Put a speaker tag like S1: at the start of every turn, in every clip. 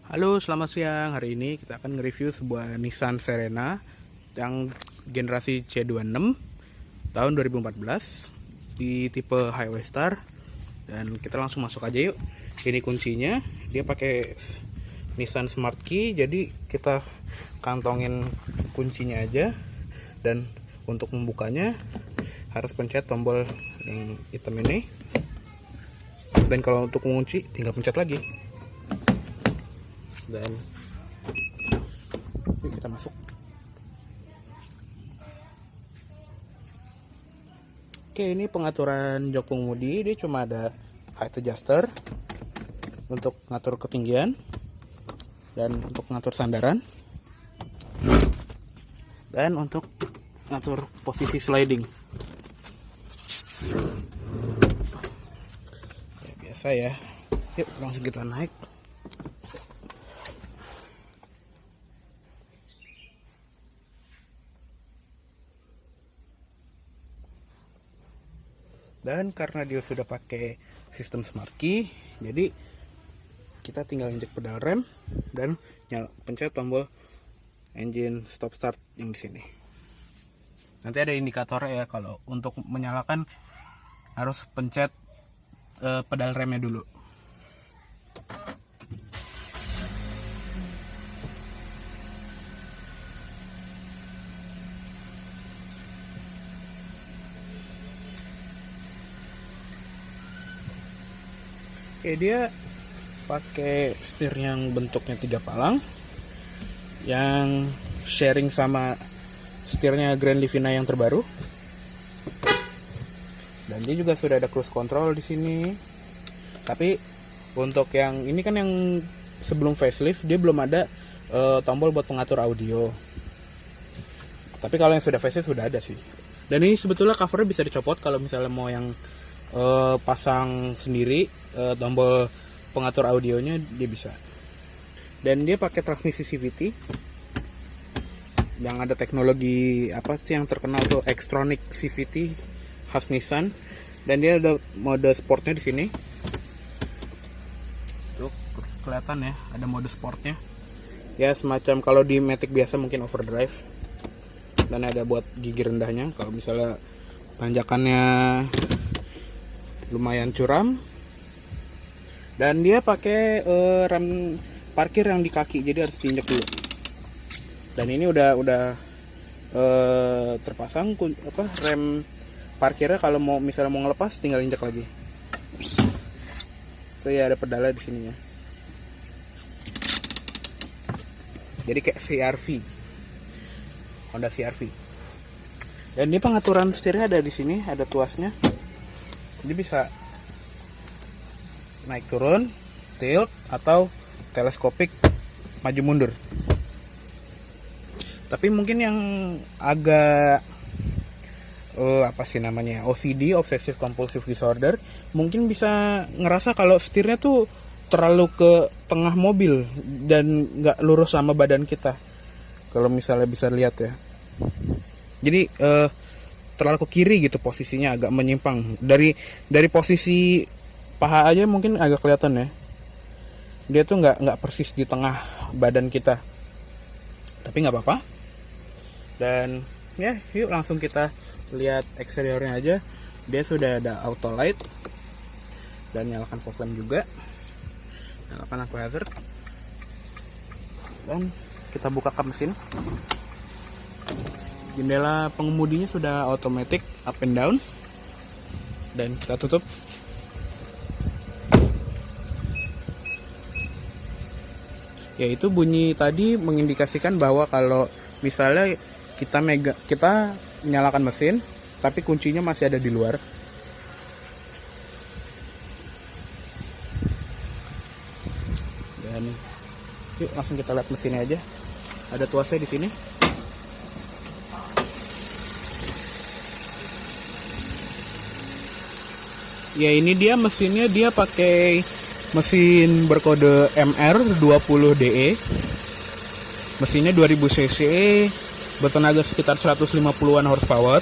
S1: Halo, selamat siang. Hari ini kita akan nge-review sebuah Nissan Serena yang generasi C26 tahun 2014 di tipe Highway Star. Dan kita langsung masuk aja yuk. Ini kuncinya, dia pakai Nissan Smart Key, jadi kita kantongin kuncinya aja. Dan untuk membukanya harus pencet tombol yang hitam ini. Dan kalau untuk mengunci tinggal pencet lagi. Dan yuk kita masuk. Oke, ini pengaturan jok pengemudi. Dia cuma ada height adjuster untuk ngatur ketinggian dan untuk ngatur sandaran dan untuk ngatur posisi sliding. Ya, biasa ya. Yuk langsung kita naik. Dan karena dia sudah pakai sistem Smart Key, jadi kita tinggal injek pedal rem dan pencet tombol engine stop start yang di sini. Nanti ada indikatornya ya, kalau untuk menyalakan harus pencet pedal remnya dulu. Oke, dia pakai setir yang bentuknya 3 palang yang sharing sama setirnya Grand Livina yang terbaru. Dan dia juga sudah ada cruise control di sini. Tapi untuk yang ini kan yang sebelum facelift dia belum ada tombol buat pengatur audio. Tapi kalau yang sudah facelift sudah ada sih. Dan ini sebetulnya covernya bisa dicopot kalau misalnya mau yang pasang sendiri tombol pengatur audionya, dia bisa. Dan dia pakai transmisi CVT yang ada teknologi apa sih yang terkenal tuh, Xtronic CVT khas Nissan. Dan dia ada mode sportnya di sini. Tuh kelihatan ya, ada mode sportnya. Ya semacam kalau di Matic biasa mungkin overdrive. Dan ada buat gigi rendahnya kalau misalnya tanjakannya lumayan curam. Dan dia pakai rem parkir yang di kaki, jadi harus diinjak dulu. Dan ini udah terpasang rem parkirnya, kalau misalnya mau ngelepas tinggal injak lagi. Tuh ya, ada pedalnya di sininya. Jadi kayak CR-V, Honda CR-V. Dan ini pengaturan setirnya ada di sini, ada tuasnya. Jadi bisa naik turun, tilt, atau teleskopik maju mundur. Tapi mungkin yang agak OCD, Obsessive Compulsive Disorder, mungkin bisa ngerasa kalau setirnya tuh terlalu ke tengah mobil dan nggak lurus sama badan kita. Kalau misalnya bisa lihat ya. Jadi terlalu ke kiri gitu posisinya, agak menyimpang. Dari posisi paha aja mungkin agak kelihatan ya. Dia tuh nggak persis di tengah badan kita. Tapi nggak apa-apa. Dan ya, yuk langsung kita lihat eksteriornya aja. Dia sudah ada auto light dan nyalakan fog lamp juga. Nyalakan lampu hazard. Dan kita buka kap mesin. Jendela pengemudinya sudah automatic up and down. Dan kita tutup. Yaitu bunyi tadi mengindikasikan bahwa kalau misalnya kita nyalakan mesin tapi kuncinya masih ada di luar. Dan yuk langsung kita lihat mesinnya aja. Ada tuasnya di sini. Ya, ini dia mesinnya, dia pakai mesin berkode MR20DE. Mesinnya 2000 cc, bertenaga sekitar 150-an horsepower.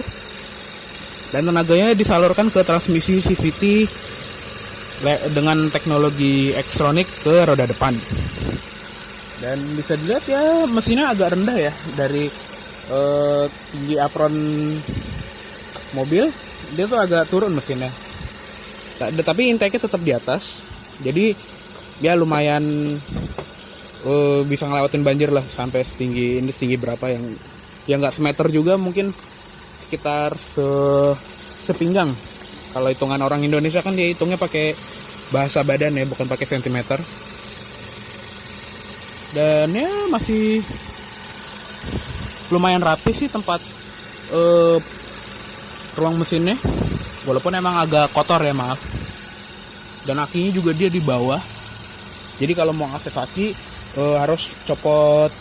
S1: Dan tenaganya disalurkan ke transmisi CVT dengan teknologi Xtronic ke roda depan. Dan bisa dilihat ya mesinnya agak rendah ya dari tinggi apron mobil, dia tuh agak turun mesinnya. Tapi intake-nya tetap di atas. Jadi ya lumayan bisa ngelewatin banjir lah sampai setinggi berapa yang nggak semeter juga, mungkin sekitar sepinggang. Kalau hitungan orang Indonesia kan dia hitungnya pakai bahasa badan ya, bukan pakai sentimeter. Dan ya masih lumayan rapi sih tempat ruang mesinnya, walaupun emang agak kotor ya, maaf. Dan akinya juga dia di bawah, jadi kalau mau akses aki harus copot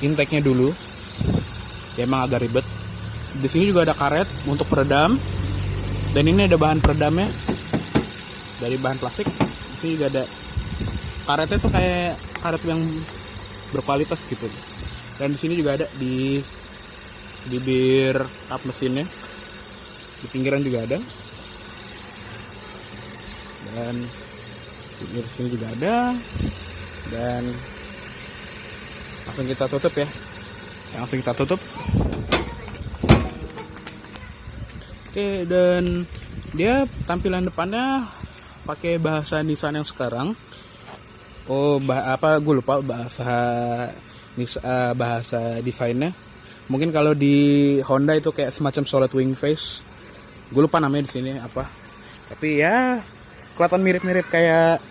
S1: intake-nya dulu. Ya emang agak ribet. Di sini juga ada karet untuk peredam, dan ini ada bahan peredamnya dari bahan plastik. Di sini juga ada karetnya tuh kayak karet yang berkualitas gitu. Dan di sini juga ada di bibir kap mesinnya, di pinggiran juga ada, dan di sini juga ada. Dan langsung kita tutup ya, langsung kita tutup. Oke, dan dia tampilan depannya pakai bahasa Nissan yang sekarang. Gue lupa bahasa desainnya. Mungkin kalau di Honda itu kayak semacam solid wing face, gue lupa namanya di sini apa. Tapi ya kelihatan mirip-mirip kayak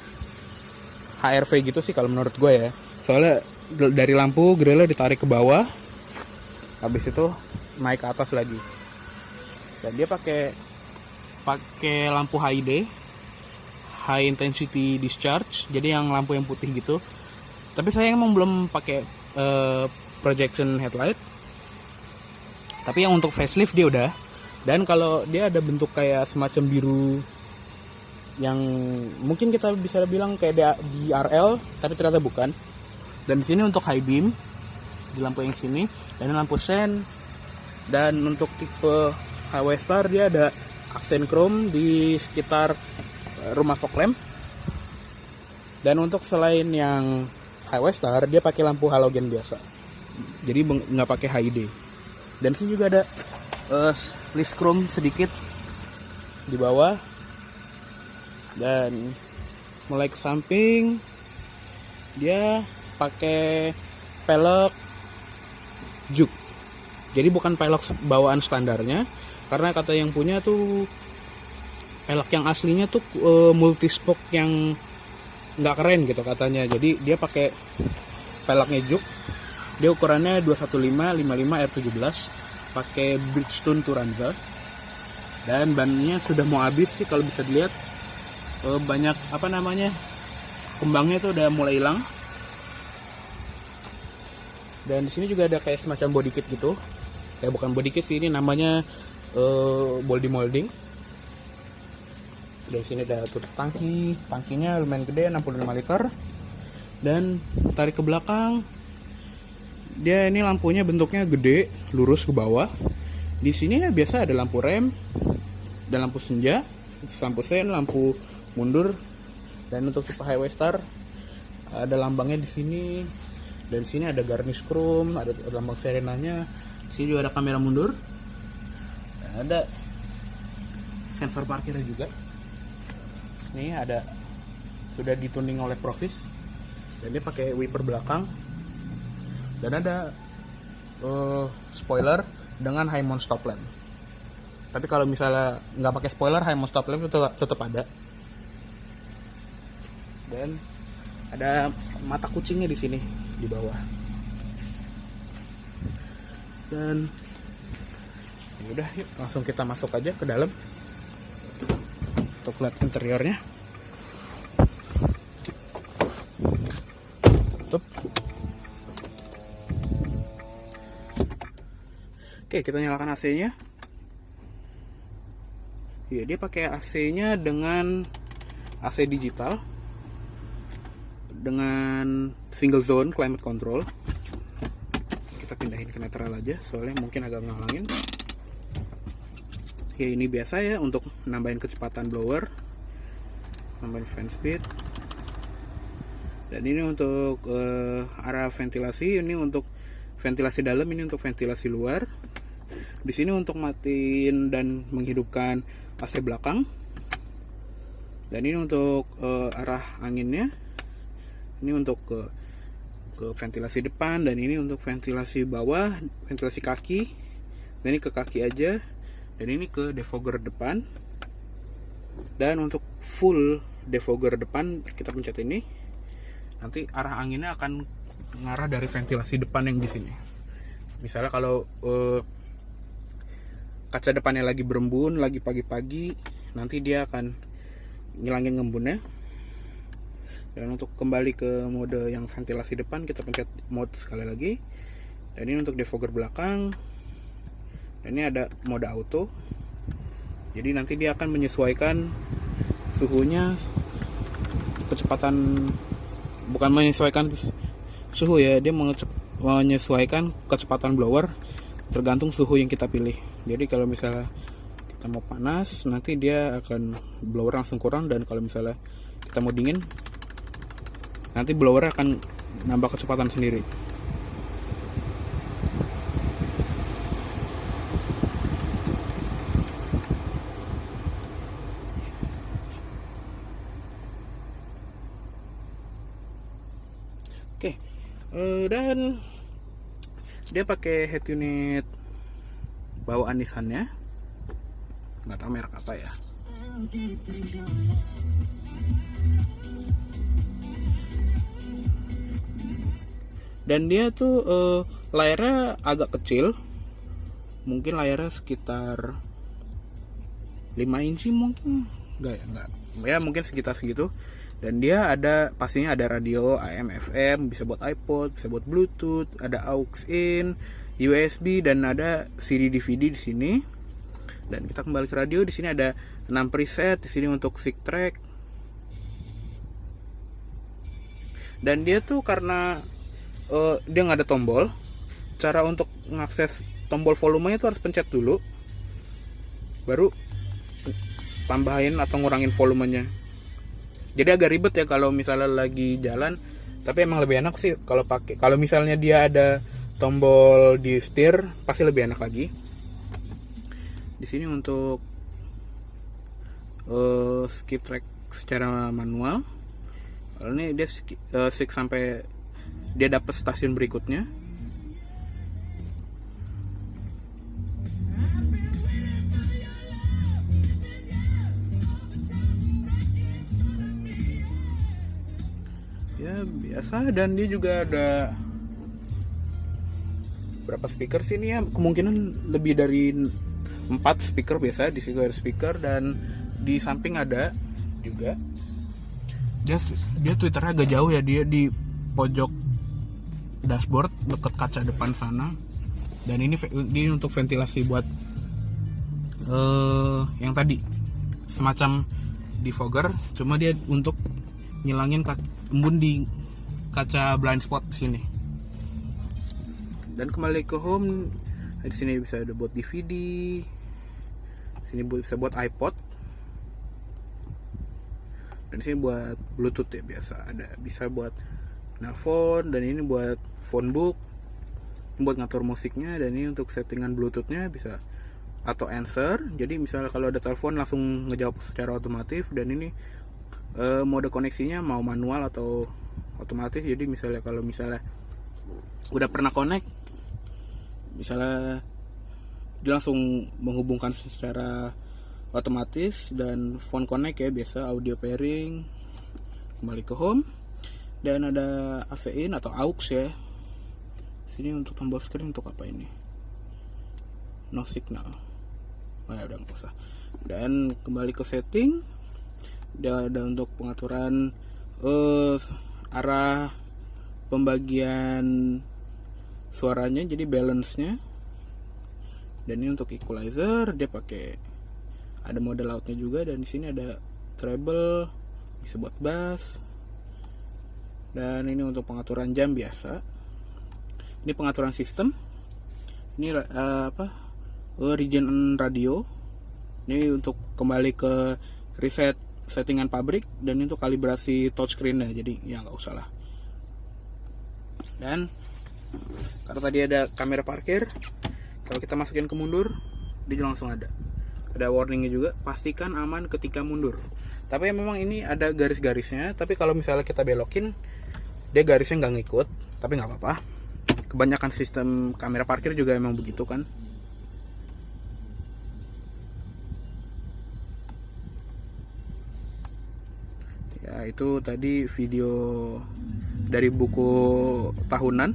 S1: HRV gitu sih kalau menurut gue ya. Soalnya dari lampu grillnya ditarik ke bawah, habis itu naik ke atas lagi. Dan dia pakai lampu HID, high intensity discharge, jadi yang lampu yang putih gitu. Tapi saya emang belum pakai projection headlight. Tapi yang untuk facelift dia udah. Dan kalau dia ada bentuk kayak semacam biru yang mungkin kita bisa bilang kayak DRL, tapi ternyata bukan. Dan di sini untuk high beam di lampu yang sini, dan lampu sen. Dan untuk tipe Highway Star dia ada aksen chrome di sekitar rumah fog lamp. Dan untuk selain yang Highway Star, dia pakai lampu halogen biasa, jadi nggak pakai HID. Dan di sini juga ada list chrome sedikit di bawah. Dan mulai ke samping dia pakai pelek juk, jadi bukan pelek bawaan standarnya, karena kata yang punya tuh pelek yang aslinya tuh multispoke yang nggak keren gitu katanya. Jadi dia pakai peleknya juk, dia ukurannya 215/55 R17, pakai Bridgestone Turanza. Dan bannya sudah mau habis sih kalau bisa dilihat. Banyak kembangnya tuh udah mulai hilang. Dan di sini juga ada kayak semacam body kit gitu, kayak bukan body kit sih, ini namanya body molding. Dari sini ada tutup tangkinya lumayan gede, 65 liter. Dan tarik ke belakang, dia ini lampunya bentuknya gede, lurus ke bawah. Di sini ya biasa ada lampu rem dan lampu senja, lampu sen, lampu mundur. Dan untuk tipe Highway Star ada lambangnya di sini. Dan di sini ada garnish chrome, ada lambang serenanya. Di sini juga ada kamera mundur. Dan ada sensor parkirnya juga. Ini ada sudah dituning oleh Provis. Dan dia pakai wiper belakang. Dan ada spoiler dengan high mount stop lamp. Tapi kalau misalnya nggak pakai spoiler, high mount stop lamp tetap ada. Dan ada mata kucingnya di sini di bawah. Dan ya udah, yuk langsung kita masuk aja ke dalam untuk lihat interiornya. Tutup. Oke, kita nyalakan AC-nya. Ya, dia pakai AC-nya dengan AC digital dengan single zone climate control. Kita pindahin ke netral aja, soalnya mungkin agak ngalangin. Ya, ini biasa ya untuk nambahin kecepatan blower, nambahin fan speed. Dan ini untuk arah ventilasi, ini untuk ventilasi dalam, ini untuk ventilasi luar. Di sini untuk matiin dan menghidupkan AC belakang. Dan ini untuk arah anginnya. Ini untuk ke ventilasi depan, dan ini untuk ventilasi bawah, ventilasi kaki. Dan ini ke kaki aja. Dan ini ke defogger depan. Dan untuk full defogger depan kita pencet ini. Nanti arah anginnya akan mengarah dari ventilasi depan yang di sini. Misalnya kalau kaca depannya lagi berembun, lagi pagi-pagi, nanti dia akan ngilangin ngembunnya. Dan untuk kembali ke mode yang ventilasi depan, kita pencet mode sekali lagi. Dan ini untuk defogger belakang. Dan ini ada mode auto. Jadi nanti dia akan menyesuaikan suhunya, kecepatan, bukan menyesuaikan suhu ya, dia menyesuaikan kecepatan blower tergantung suhu yang kita pilih. Jadi kalau misalnya kita mau panas, nanti dia akan blower langsung kurang, dan kalau misalnya kita mau dingin, nanti blower akan nambah kecepatan sendiri. Oke, dan dia pakai head unit bawaan Nissan-nya, nggak tahu merek apa ya. Dan dia tuh layarnya agak kecil, mungkin layarnya sekitar 5 inci mungkin, enggak ya, mungkin sekitar segitu. Dan dia pastinya ada radio AM FM, bisa buat iPod, bisa buat Bluetooth, ada aux in, USB, dan ada CD DVD di sini. Dan kita kembali ke radio, di sini ada 6 preset, di sini untuk sick track. Dan dia tuh karena dia nggak ada tombol, cara untuk mengakses tombol volumenya tuh harus pencet dulu, baru tambahin atau ngurangin volumenya. Jadi agak ribet ya kalau misalnya lagi jalan, tapi emang lebih enak sih kalau misalnya dia ada tombol di setir, pasti lebih enak lagi. Di sini untuk skip track secara manual. Kalau ini dia skip sampai dia dapat stasiun berikutnya. Ya biasa, dan dia juga ada berapa speaker sih ini ya, kemungkinan lebih dari 4 speaker biasa. Di situ ada speaker, dan di samping ada juga. Dia twitternya agak jauh ya, dia di pojok dashboard dekat kaca depan sana. Dan ini untuk ventilasi buat yang tadi semacam defogger, cuma dia untuk ngilangin embun di kaca blind spot sini. Dan kembali ke home, di sini bisa ada buat DVD, sini bisa buat iPod, dan sini buat Bluetooth ya, biasa ada, bisa buat nelpon, dan ini buat phone book, buat ngatur musiknya. Dan ini untuk settingan Bluetoothnya bisa atau answer, jadi misalnya kalau ada telepon langsung ngejawab secara otomatis. Dan ini mode koneksinya mau manual atau otomatis. Jadi misalnya kalau misalnya udah pernah connect, misalnya dia langsung menghubungkan secara otomatis. Dan phone connect ya, biasa audio pairing. Kembali ke home, dan ada AV in atau aux ya. Sini untuk tombol screen untuk apa ini? No signal. Oh ya udah nggak usah. Dan kembali ke setting, dia ada untuk pengaturan arah pembagian suaranya, jadi balance-nya. Dan ini untuk equalizer, dia pakai ada mode loud-nya juga. Dan di sini ada treble, bisa buat bass. Dan ini untuk pengaturan jam biasa. Ini pengaturan sistem. Ini region radio. Ini untuk kembali ke reset settingan pabrik. Dan ini untuk kalibrasi touchscreen-nya, jadi ya nggak usah lah. Dan karena tadi ada kamera parkir, kalau kita masukin ke mundur, dia langsung ada warningnya juga, pastikan aman ketika mundur. Tapi memang ini ada garis-garisnya, tapi kalau misalnya kita belokin, dia garisnya nggak ngikut, tapi nggak apa-apa. Kebanyakan sistem kamera parkir juga emang begitu kan. Ya, itu tadi video dari buku tahunan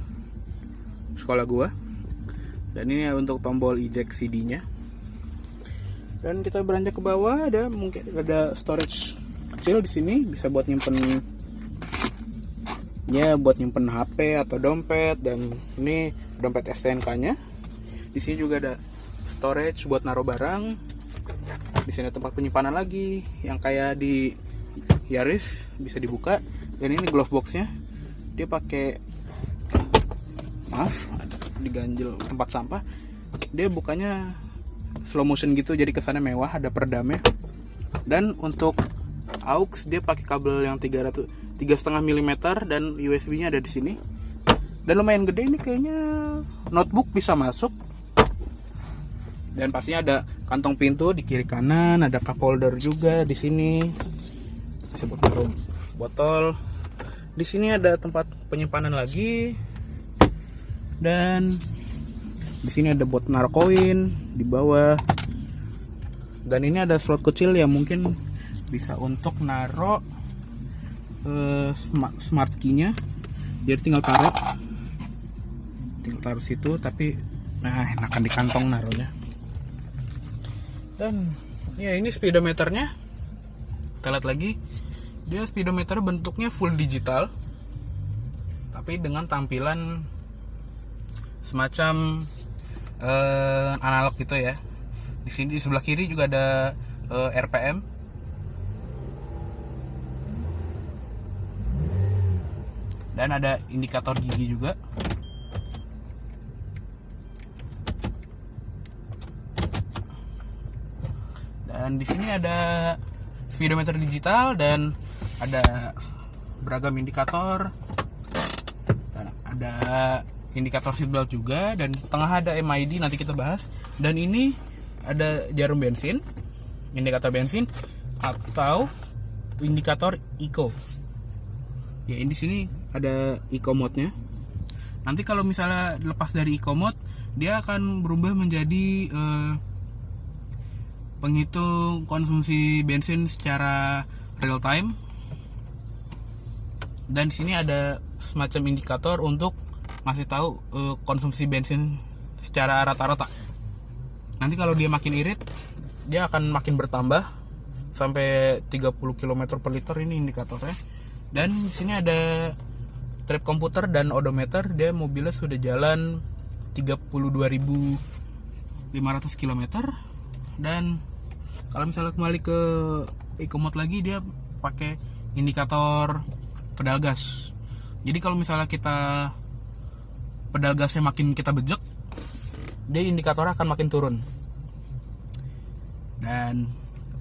S1: sekolah gua. Dan ini untuk tombol eject CD-nya. Dan kita beranjak ke bawah, mungkin ada storage kecil di sini, bisa buat nyimpen HP atau dompet. Dan ini dompet STNK-nya. Di sini juga ada storage buat naruh barang. Di sini tempat penyimpanan lagi yang kayak di Yaris, bisa dibuka. Dan ini glove box-nya, dia pakai diganjel tempat sampah. Dia bukanya slow motion gitu, jadi kesannya mewah, ada peredamnya. Dan untuk aux dia pakai kabel yang 3,5 mm dan USB-nya ada di sini. Dan lumayan gede ini, kayaknya notebook bisa masuk. Dan pastinya ada kantong pintu di kiri kanan, ada cup holder juga di sini. Bisa buat taruh botol. Di sini ada tempat penyimpanan lagi. Dan di sini ada buat naruh koin di bawah. Dan ini ada slot kecil yang mungkin bisa untuk naruh smart key-nya. Jadi tinggal taruh situ, tapi enakan di kantong naruhnya. Dan ya, ini speedometernya. Kita lihat lagi. Dia speedometer bentuknya full digital, tapi dengan tampilan semacam analog gitu ya. Di sini di sebelah kiri juga ada RPM. Dan ada indikator gigi juga. Dan di sini ada speedometer digital dan ada beragam indikator. Dan ada indikator seatbelt juga, dan di tengah ada MID, nanti kita bahas. Dan ini ada jarum bensin, indikator bensin atau indikator eco. Ya, ini di sini ada eco mode-nya. Nanti kalau misalnya lepas dari eco mode, dia akan berubah menjadi penghitung konsumsi bensin secara real time. Dan di sini ada semacam indikator untuk masih tahu konsumsi bensin secara rata-rata. Nanti kalau dia makin irit, dia akan makin bertambah sampai 30 km per liter, ini indikatornya. Dan di sini ada trip komputer dan odometer. Dia mobilnya sudah jalan 32.500 km. Dan kalau misalnya kembali ke eco mode lagi, dia pakai indikator pedal gas. Jadi kalau misalnya kita pedal gasnya makin kita bejek, dia indikatornya akan makin turun. Dan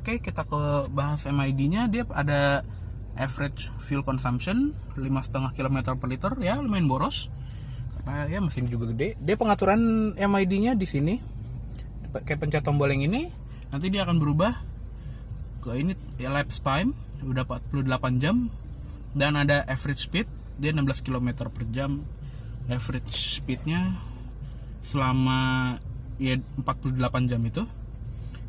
S1: oke, kita ke bahas MID-nya. Dia ada average fuel consumption 5,5 km per liter, ya lumayan boros. Ya mesin juga gede. Dia pengaturan MID-nya di sini. Kayak pencet tombol yang ini, nanti dia akan berubah ke ini ya, lapse time udah 48 jam. Dan ada average speed, dia 16 km per jam. Average speednya selama ya 48 jam itu.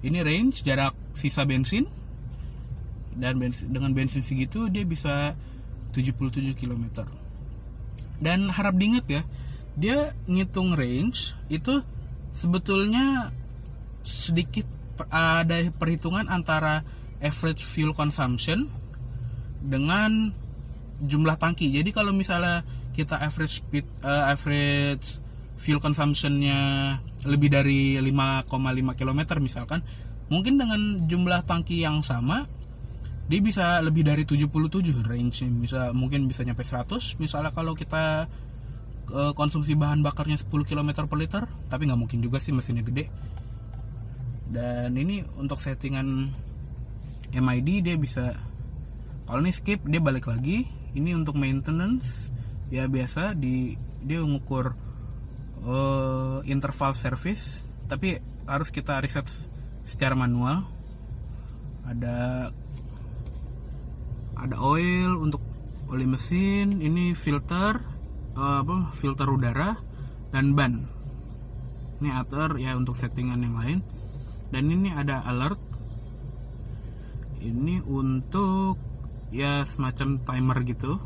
S1: Ini range, jarak sisa bensin. Dan dengan bensin segitu dia bisa 77 km. Dan harap diingat ya, dia ngitung range itu sebetulnya sedikit ada perhitungan antara average fuel consumption dengan jumlah tangki. Jadi kalau misalnya kita average fuel consumption-nya lebih dari 5,5 km misalkan, mungkin dengan jumlah tangki yang sama dia bisa lebih dari 77 range-nya, mungkin bisa nyampe 100 misalnya kalau kita konsumsi bahan bakarnya 10 km per liter. Tapi nggak mungkin juga sih, mesinnya gede. Dan ini untuk settingan MID, dia bisa, kalau ini skip dia balik lagi. Ini untuk maintenance, ya biasa dia mengukur interval service, tapi harus kita reset secara manual. Ada oil untuk oli mesin, ini filter filter udara, dan ban. Ini atur ya untuk settingan yang lain. Dan ini ada alert, ini untuk ya semacam timer gitu.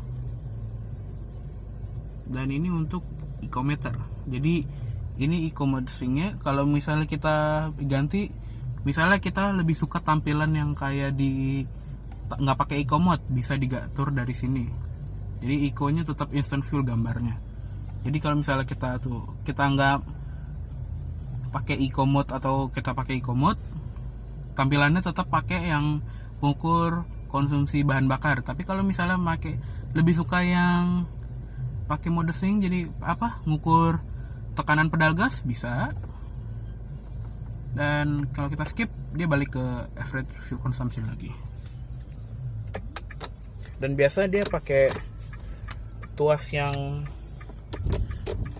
S1: Dan ini untuk ecometer. Jadi ini eco-modusingnya. Kalau misalnya kita ganti, misalnya kita lebih suka tampilan yang kayak di nggak pakai eco mode, bisa diatur dari sini. Jadi eco-nya tetap instant full gambarnya. Jadi kalau misalnya kita nggak pakai eco mode atau kita pakai eco mode, tampilannya tetap pakai yang mengukur konsumsi bahan bakar. Tapi kalau misalnya lebih suka yang pakai mode sync, jadi ngukur tekanan pedal gas, bisa. Dan kalau kita skip, dia balik ke average fuel consumption lagi. Dan biasa dia pakai tuas yang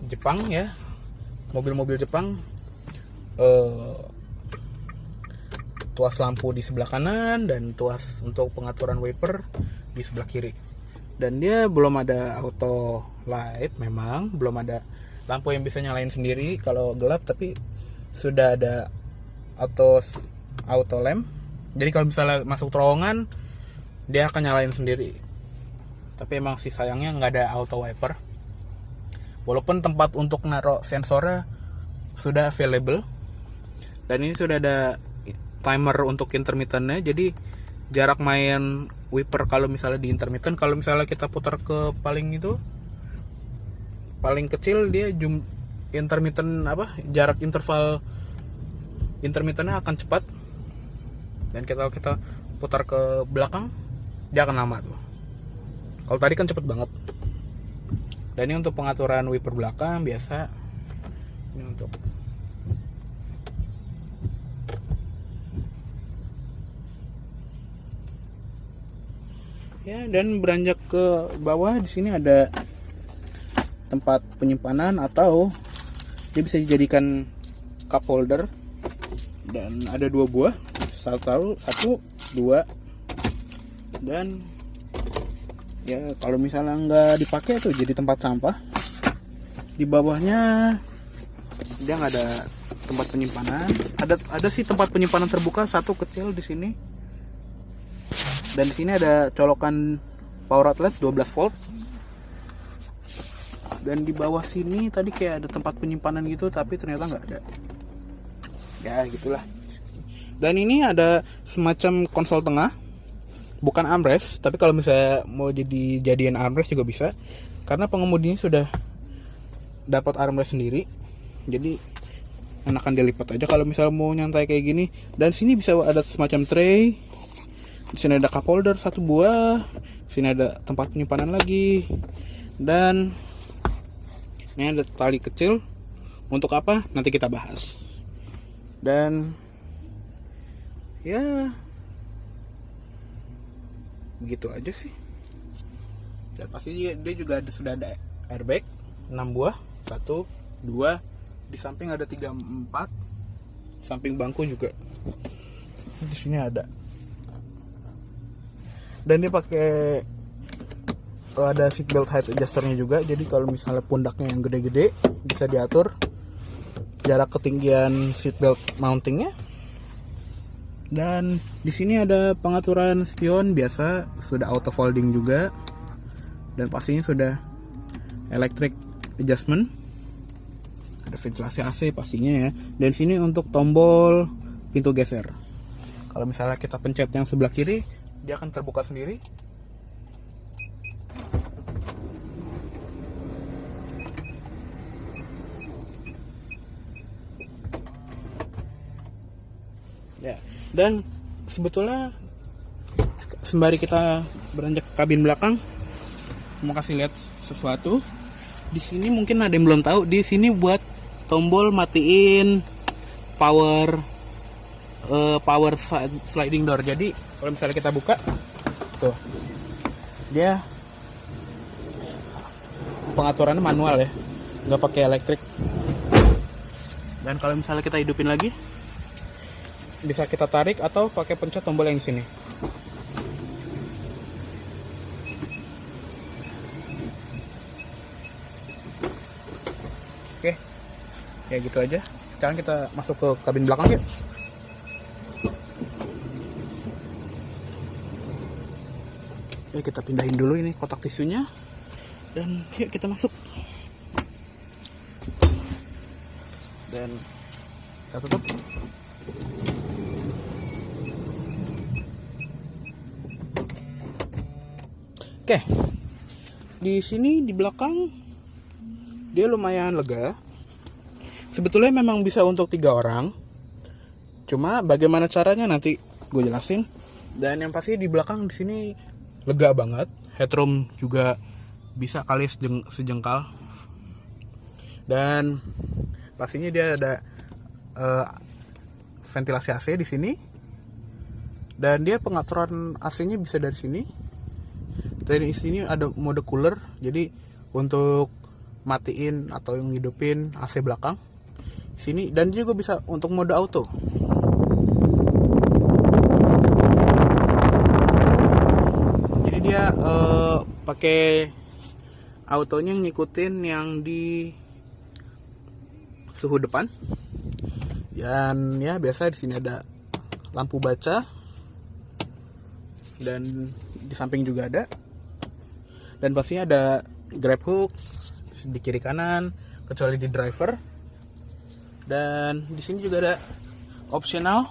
S1: Jepang ya, mobil-mobil Jepang. Tuas lampu di sebelah kanan dan tuas untuk pengaturan wiper di sebelah kiri. Dan dia belum ada auto light, memang belum ada lampu yang bisa nyalain sendiri kalau gelap, tapi sudah ada auto lamp. Jadi kalau misalnya masuk terowongan, dia akan nyalain sendiri. Tapi emang sih sayangnya nggak ada auto wiper. Walaupun tempat untuk naruh sensornya sudah available. Dan ini sudah ada timer untuk intermittennya. Jadi jarak main wiper kalau misalnya di intermittent, kalau misalnya kita putar ke paling kecil, dia jarak interval intermittennya akan cepat. Dan kalau kita putar ke belakang, dia akan lama tuh. Kalau tadi kan cepet banget. Dan ini untuk pengaturan wiper belakang biasa. Ini untuk ya, dan beranjak ke bawah, di sini ada tempat penyimpanan atau dia bisa dijadikan cup holder. Dan ada 2 buah, satu, 2. Dan ya kalau misalnya nggak dipakai tuh jadi tempat sampah. Di bawahnya dia nggak ada tempat penyimpanan. Ada sih tempat penyimpanan terbuka satu kecil di sini. Dan di sini ada colokan power outlet 12 volt. Dan di bawah sini tadi kayak ada tempat penyimpanan gitu, tapi ternyata nggak ada. Ya gitulah. Dan ini ada semacam konsol tengah, bukan armrest, tapi kalau misalnya mau jadian armrest juga bisa, karena pengemudinya sudah dapat armrest sendiri. Jadi enakan dilipat aja kalau misalnya mau nyantai kayak gini. Dan sini bisa ada semacam tray. Di sini ada cup holder 1 buah. Di sini ada tempat penyimpanan lagi. Dan ini ada tali kecil. Untuk apa? Nanti kita bahas. Dan ya begitu aja sih. Dan pasti dia juga sudah ada airbag 6 buah. 1, 2. Di samping ada 3, 4. Samping bangku juga. Di sini ada. Dan dia pakai ada seatbelt height adjusternya juga. Jadi kalau misalnya pundaknya yang gede-gede, bisa diatur jarak ketinggian seatbelt mountingnya. Dan di sini ada pengaturan spion biasa, sudah auto folding juga. Dan pastinya sudah electric adjustment. Ada ventilasi AC pastinya ya. Dan sini untuk tombol pintu geser. Kalau misalnya kita pencet yang sebelah kiri, dia akan terbuka sendiri. Ya, dan sebetulnya sembari kita beranjak ke kabin belakang, mau kasih lihat sesuatu. Di sini mungkin ada yang belum tahu, di sini buat tombol matiin power sliding door. Jadi kalau misalnya kita buka tuh, dia pengaturannya manual ya, nggak pakai elektrik. Dan kalau misalnya kita hidupin lagi, bisa kita tarik atau pakai pencet tombol yang di sini. Oke, ya gitu aja. Sekarang kita masuk ke kabin belakang yuk. Ya, kita pindahin dulu ini kotak tisunya dan yuk kita masuk. Dan kita tutup. Oke, di sini di belakang dia lumayan lega. Sebetulnya memang bisa untuk 3 orang, cuma bagaimana caranya nanti gue jelasin. Dan yang pasti di belakang di sini lega banget. Headroom juga bisa kali sejengkal. Dan pastinya dia ada ventilasi AC di sini. Dan dia pengaturan AC-nya bisa dari sini. Dari sini ada mode cooler. Jadi untuk matiin atau ngidupin AC belakang sini, dan juga bisa untuk mode auto. Jadi dia pakai autonya ngikutin yang di suhu depan. Dan ya biasa di sini ada lampu baca, dan di samping juga ada. Dan pastinya ada grab hook di kiri kanan, kecuali di driver. Dan di sini juga ada optional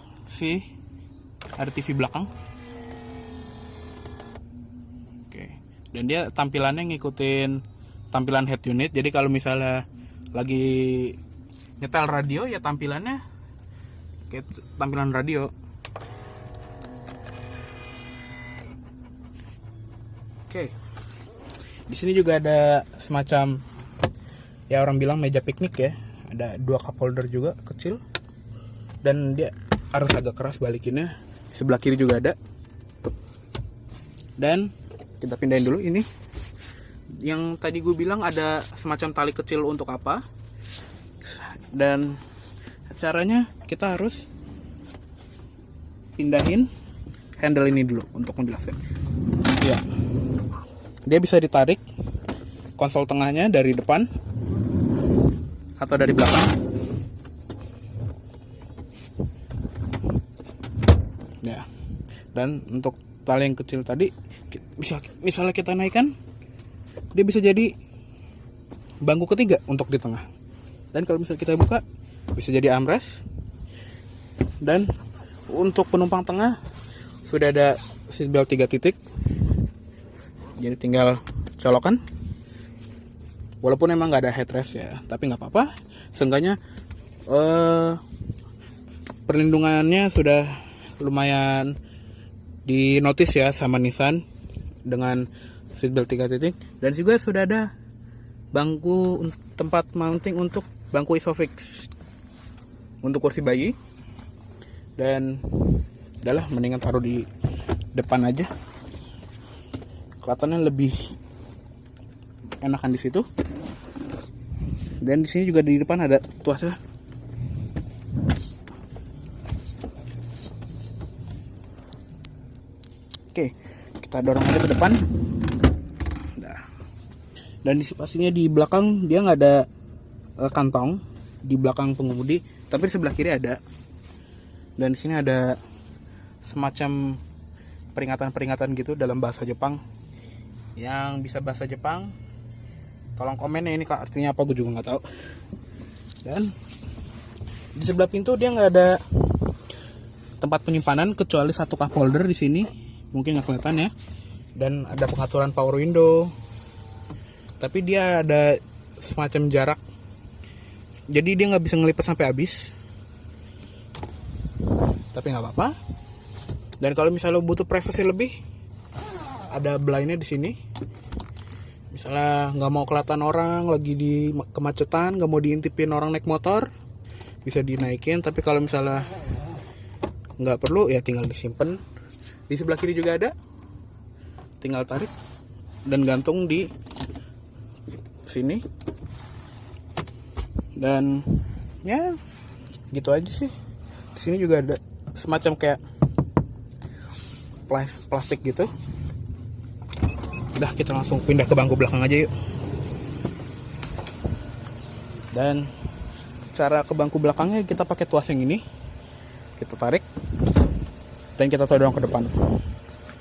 S1: ada TV belakang. Oke. Dan dia tampilannya ngikutin tampilan head unit. Jadi kalau misalnya lagi nyetel radio ya tampilannya kayak tampilan radio. Oke. Di sini juga ada semacam, ya orang bilang meja piknik ya. Ada 2 cup holder juga kecil. Dan dia harus agak keras balikinnya. Sebelah kiri juga ada. Dan kita pindahin dulu ini. Yang tadi gue bilang ada semacam tali kecil untuk apa. Dan caranya kita harus pindahin handle ini dulu untuk menjelaskan. Ya. Dia bisa ditarik konsol tengahnya dari depan atau dari belakang. Ya. Dan untuk tali yang kecil tadi, misalnya kita naikkan, dia bisa jadi bangku ketiga untuk di tengah. Dan kalau misalnya kita buka, bisa jadi armrest. Dan untuk penumpang tengah sudah ada seatbelt 3 titik. Jadi tinggal colokan. Walaupun emang nggak ada headrest ya, tapi nggak apa-apa. Seenggaknya perlindungannya sudah lumayan dinotis ya sama Nissan dengan seatbelt 3 titik. Dan juga sudah ada bangku tempat mounting untuk bangku isofix untuk kursi bayi. Dan udahlah, mendingan taruh di depan aja. Kelihatannya lebih enakan di situ. Dan di sini juga di depan ada tuasnya. Oke, kita dorong aja ke depan. Nah. Dan pastinya di belakang dia nggak ada kantong di belakang pengemudi, tapi di sebelah kiri ada. Dan di sini ada semacam peringatan-peringatan gitu dalam bahasa Jepang. Yang bisa bahasa Jepang, tolong komen ya, ini artinya apa, gue juga nggak tahu. Dan di sebelah pintu dia nggak ada tempat penyimpanan kecuali 1 cup holder di sini, mungkin nggak kelihatan ya. Dan ada pengaturan power window, tapi dia ada semacam jarak, jadi dia nggak bisa ngelipet sampai habis. Tapi nggak apa-apa. Dan kalau misalnya butuh privacy lebih, ada blindnya di sini. Misalnya nggak mau kelihatan orang lagi di kemacetan, nggak mau diintipin orang naik motor, bisa dinaikin. Tapi kalau misalnya nggak perlu ya tinggal disimpan. Di sebelah kiri juga ada, tinggal tarik dan gantung di sini. Dan ya gitu aja sih. Di sini juga ada semacam kayak plastik gitu. Udah, kita langsung pindah ke bangku belakang aja yuk. Dan cara ke bangku belakangnya kita pakai tuas yang ini. Kita tarik dan kita dorong ke depan.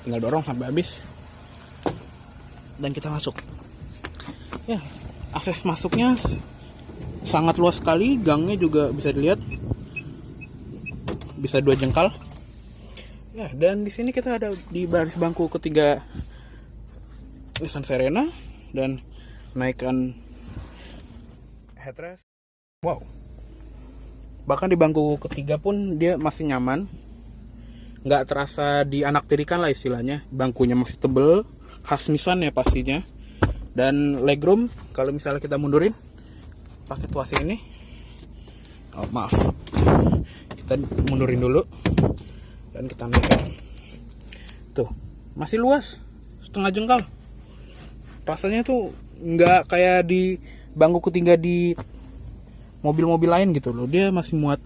S1: Tinggal dorong sampai habis. Dan kita masuk. Ya, akses masuknya sangat luas sekali. Gangnya juga bisa dilihat. Bisa 2 jengkal. Ya, dan di sini kita ada di baris bangku ketiga Nissan Serena dan naikkan headrest. Wow. Bahkan di bangku ketiga pun dia masih nyaman. Nggak terasa dianaktirikan lah istilahnya. Bangkunya masih tebel, khas Nissan ya pastinya. Dan legroom kalau misalnya kita mundurin pakai tuas ini. Oh, maaf. Kita mundurin dulu dan kita naikkan. Tuh, masih luas, setengah jengkal. Rasanya tuh nggak kayak di bangku ketiga di mobil-mobil lain gitu loh. Dia masih muat.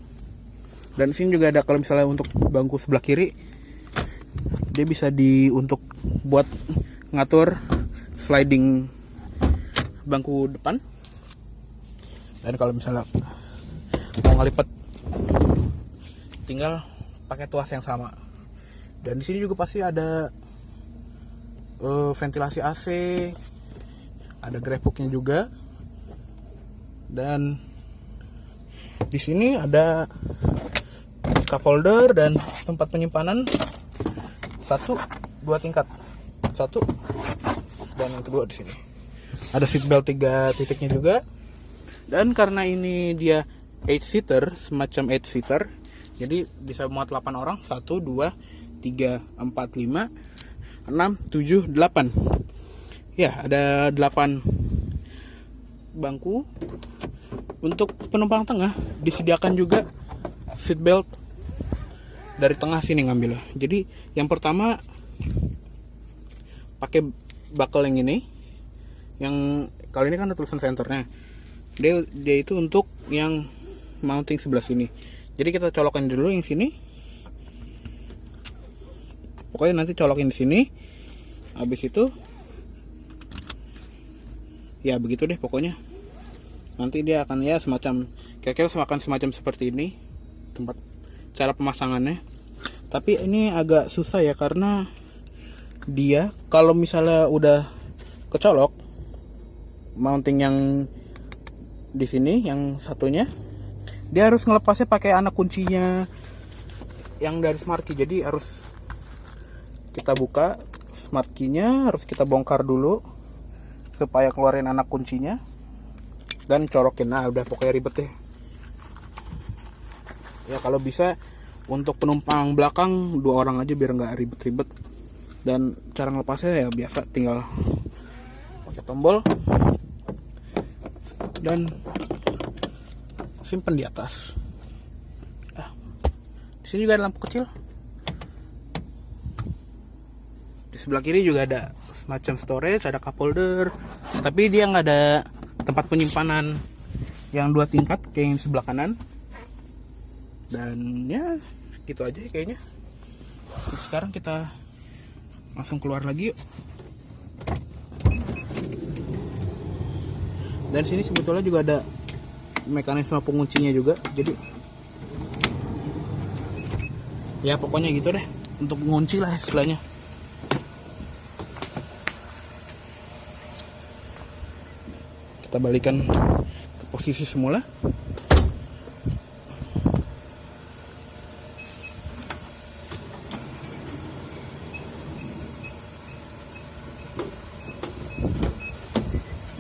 S1: Dan di sini juga ada kalau misalnya untuk bangku sebelah kiri, dia bisa untuk buat ngatur sliding bangku depan. Dan kalau misalnya mau ngelipet, tinggal pakai tuas yang sama. Dan di sini juga pasti ada ventilasi AC, ada grab hooknya juga. Dan di sini ada cup holder dan tempat penyimpanan 1-2 tingkat. 1 dan yang kedua di sini. Ada seat belt 3 titiknya juga. Dan karena ini dia 8-seater, semacam 8-seater, jadi bisa muat 8 orang. 1, 2, 3, 4, 5, 6, 7, 8. Ya, ada 8 bangku. Untuk penumpang tengah disediakan juga seat belt dari tengah sini ngambilnya. Jadi yang pertama pakai buckle yang ini. Yang kali ini kan ada tulisan centernya. Dia itu untuk yang mounting sebelah sini. Jadi kita colokin dulu yang sini. Pokoknya nanti colokin di sini. Habis itu ya begitu deh pokoknya. Nanti dia akan ya semacam kira-kira semacam seperti ini tempat cara pemasangannya. Tapi ini agak susah ya karena dia kalau misalnya udah kecolok mounting yang di sini yang satunya, dia harus ngelepasnya pakai anak kuncinya yang dari smart key. Jadi harus kita buka smart key-nya, harus kita bongkar dulu supaya keluarin anak kuncinya dan colokin. Nah udah pokoknya ribet deh ya. Kalau bisa untuk penumpang belakang 2 orang aja biar nggak ribet-ribet. Dan cara ngelepasnya ya biasa, tinggal pakai tombol dan simpen di atas. Di sini juga ada lampu kecil. Di sebelah kiri juga ada semacam storage, ada cup holder, tapi dia nggak ada tempat penyimpanan yang 2 tingkat kayak yang sebelah kanan. Dan ya gitu aja kayaknya. Sekarang kita langsung keluar lagi yuk. Dan sini sebetulnya juga ada mekanisme penguncinya juga. Jadi ya pokoknya gitu deh, untuk mengunci lah istilahnya. Kita balikan ke posisi semula.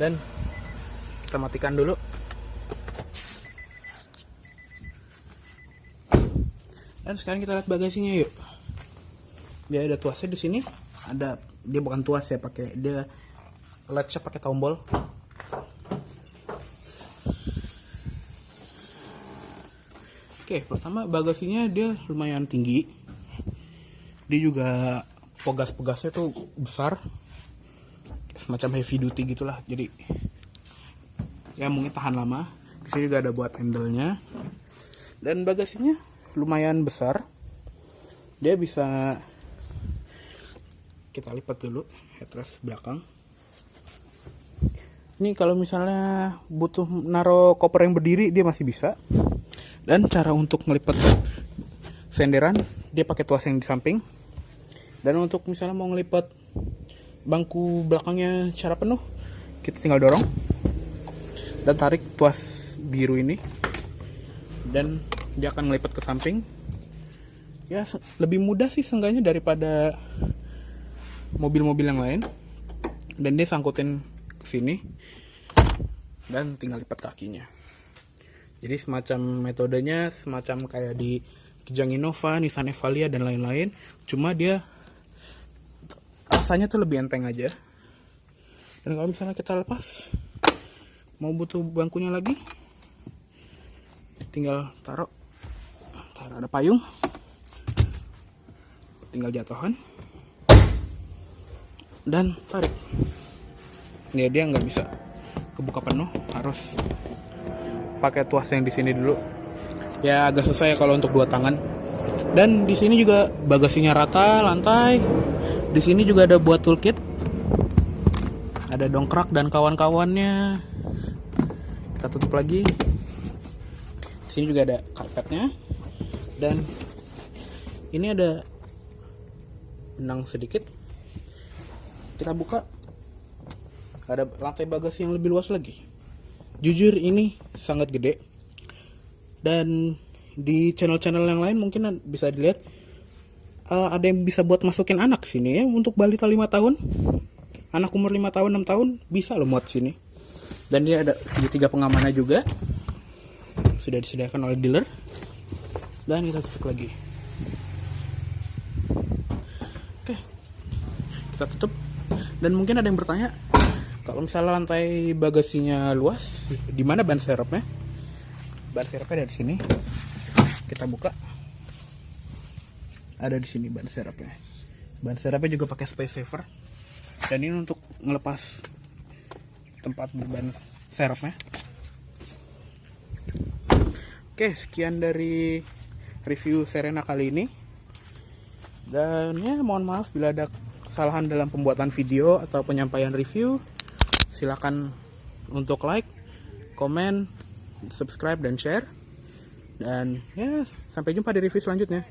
S1: Dan kita matikan dulu. Dan sekarang kita lihat bagasinya yuk. Dia ada tuasnya di sini. Ada, dia bukan tuas ya, pakai dia latchnya pakai tombol. Oke, pertama bagasinya dia lumayan tinggi. Dia juga pegas-pegasnya tuh besar, semacam heavy duty gitulah. Jadi ya mungkin tahan lama. Di sini juga ada buat handle-nya. Dan bagasinya lumayan besar. Dia bisa kita lipat dulu headrest belakang. Ini kalau misalnya butuh naro koper yang berdiri dia masih bisa. Dan cara untuk ngelipat senderan dia pakai tuas yang di samping. Dan untuk misalnya mau ngelipat bangku belakangnya secara penuh, kita tinggal dorong dan tarik tuas biru ini, dan dia akan ngelipat ke samping. Ya lebih mudah sih seenggaknya daripada mobil-mobil yang lain. Dan dia sangkutin ke sini dan tinggal lipat kakinya. Jadi semacam metodenya semacam kayak di Kijang Innova, Nissan Evalia dan lain-lain. Cuma dia rasanya tuh lebih enteng aja. Dan kalau misalnya kita lepas, mau butuh bangkunya lagi, tinggal taruh ada payung, tinggal jatuhan dan tarik. Ya dia nggak bisa kebuka penuh, harus pakai tuas yang di sini dulu. Ya agak susah ya kalau untuk dua tangan. Dan di sini juga bagasinya rata lantai. Di sini juga ada buat toolkit, ada dongkrak dan kawan-kawannya. Kita tutup lagi. Di sini juga ada karpetnya. Dan ini ada benang sedikit. Kita buka, ada lantai bagasi yang lebih luas lagi. Jujur ini sangat gede. Dan di channel-channel yang lain mungkin bisa dilihat ada yang bisa buat masukin anak sini ya, untuk balita 5 tahun. Anak umur 5 tahun, 6 tahun bisa lo muat sini. Dan dia ada segitiga pengamannya juga. Sudah disediakan oleh dealer. Dan kita tutup lagi. Oke. Kita tutup. Dan mungkin ada yang bertanya, kalau misalnya lantai bagasinya luas, di mana ban serepnya? Ban serepnya ada di sini. Kita buka. Ada di sini ban serepnya. Ban serepnya juga pakai space saver. Dan ini untuk ngelepas tempat ban serepnya. Oke, sekian dari review Serena kali ini. Dan ya mohon maaf bila ada kesalahan dalam pembuatan video atau penyampaian review. Silakan untuk like, komen, subscribe dan share. Dan ya sampai jumpa di review selanjutnya.